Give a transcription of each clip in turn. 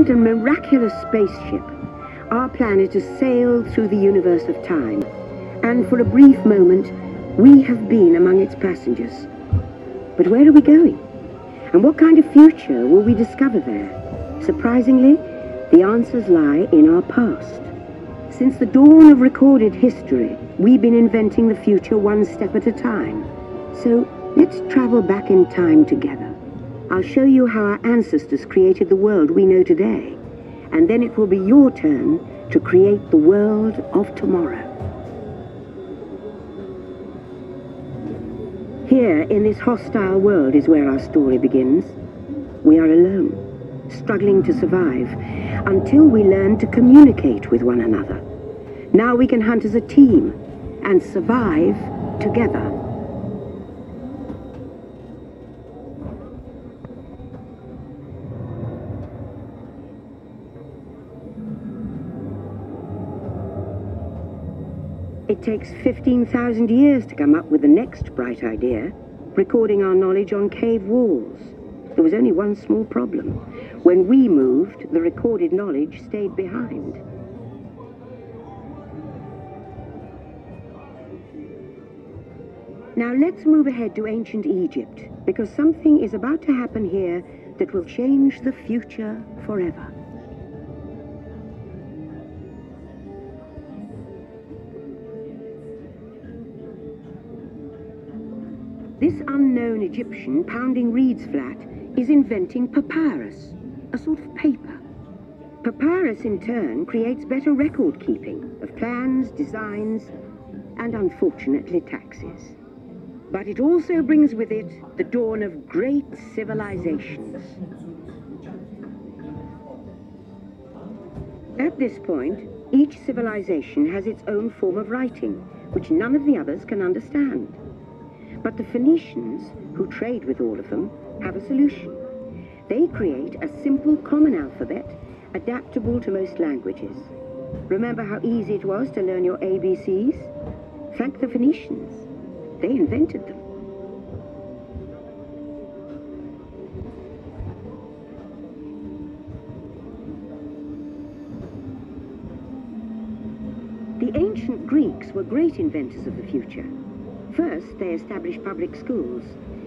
sent a miraculous spaceship. Our planet has sailed through the universe of time, and for a brief moment, we have been among its passengers. But where are we going? And what kind of future will we discover there? Surprisingly, the answers lie in our past. Since the dawn of recorded history, we've been inventing the future one step at a time. So let's travel back in time together. I'll show you how our ancestors created the world we know today, and then it will be your turn to create the world of tomorrow. Here, in this hostile world, is where our story begins. We are alone, struggling to survive, until we learn to communicate with one another. Now we can hunt as a team and survive together. It takes 15,000 years to come up with the next bright idea, recording our knowledge on cave walls. There was only one small problem. When we moved, the recorded knowledge stayed behind. Now let's move ahead to ancient Egypt, because something is about to happen here that will change the future forever. This unknown Egyptian pounding reeds flat is inventing papyrus, a sort of paper. Papyrus, in turn, creates better record keeping of plans, designs, and unfortunately taxes. But it also brings with it the dawn of great civilizations. At this point, each civilization has its own form of writing, which none of the others can understand. But the Phoenicians, who trade with all of them, have a solution. They create a simple common alphabet, adaptable to most languages. Remember how easy it was to learn your ABCs? Thank the Phoenicians. They invented them. The ancient Greeks were great inventors of the future. First, they established public schools,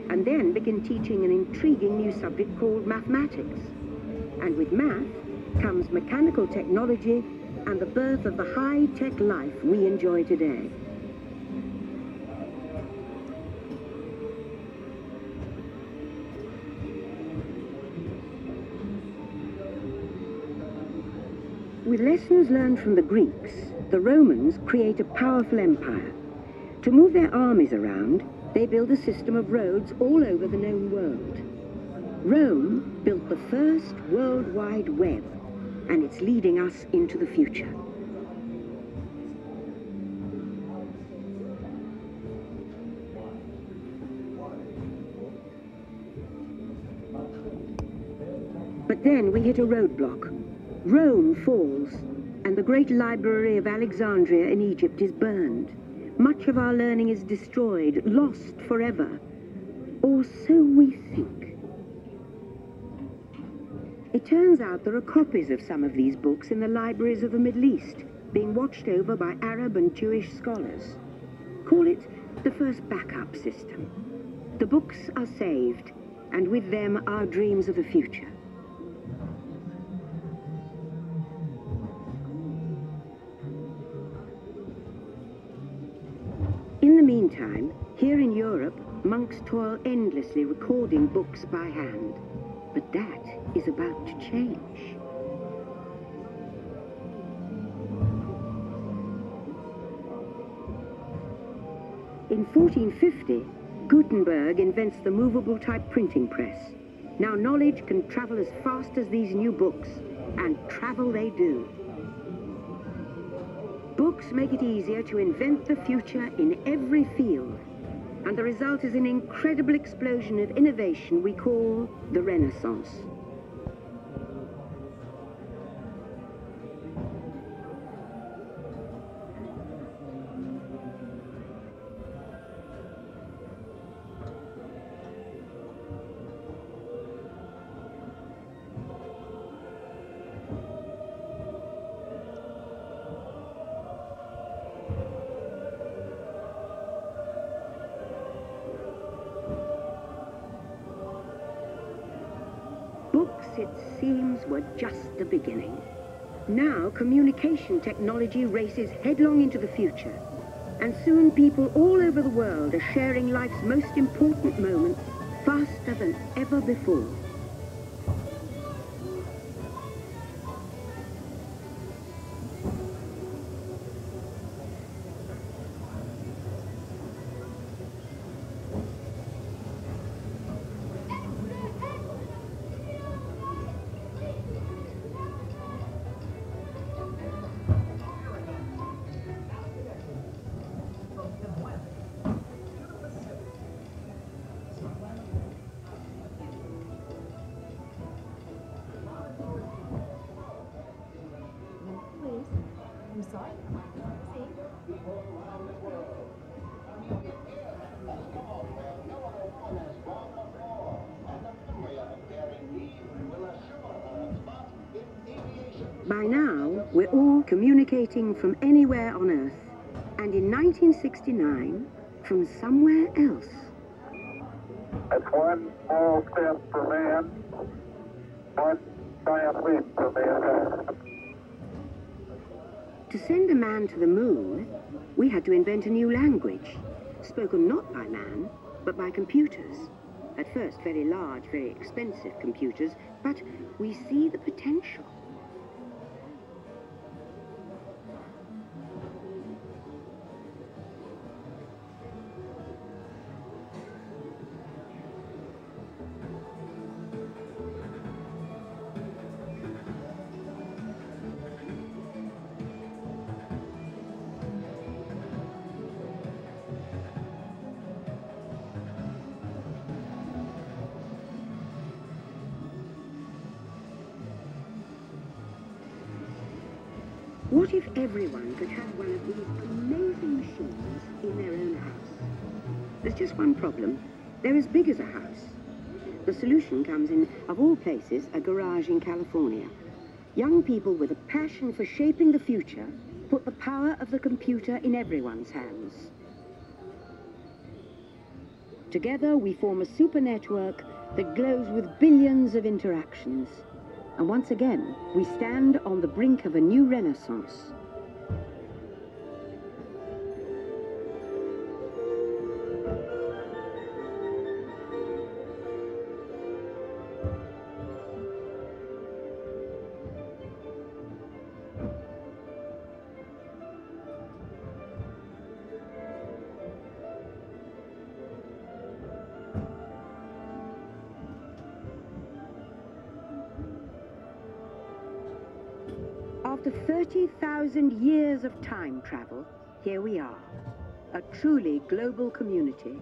and then began teaching an intriguing new subject called mathematics. And with math comes mechanical technology and the birth of the high-tech life we enjoy today. With lessons learned from the Greeks, the Romans create a powerful empire. To move their armies around, they build a system of roads all over the known world. Rome built the first World Wide Web, and it's leading us into the future. But then we hit a roadblock. Rome falls, and the great library of Alexandria in Egypt is burned. Much of our learning is destroyed, lost forever. Or so we think. It turns out there are copies of some of these books in the libraries of the Middle East, being watched over by Arab and Jewish scholars. Call it the first backup system. The books are saved, and with them our dreams of the future. In the meantime, here in Europe, monks toil endlessly recording books by hand. But that is about to change. In 1450, Gutenberg invents the movable type printing press. Now knowledge can travel as fast as these new books, and travel they do. Books make it easier to invent the future in every field, and the result is an incredible explosion of innovation we call the Renaissance. it seems, were just the beginning. Now, communication technology races headlong into the future, and soon people all over the world are sharing life's most important moments faster than ever before. I'm sorry. By now, we're all communicating from anywhere on Earth, and in 1969, from somewhere else. That's one small step for man, one giant leap for mankind. To send a man to the moon, we had to invent a new language, spoken not by man, but by computers. At first, very large, very expensive computers, but we see the potential. What if everyone could have one of these amazing machines in their own house? There's just one problem. They're as big as a house. The solution comes in, of all places, a garage in California. Young people with a passion for shaping the future put the power of the computer in everyone's hands. Together, we form a super network that glows with billions of interactions. And once again, we stand on the brink of a new renaissance. After 30,000 years of time travel, here we are, a truly global community,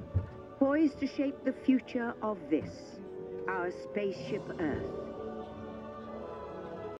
poised to shape the future of this, our spaceship Earth.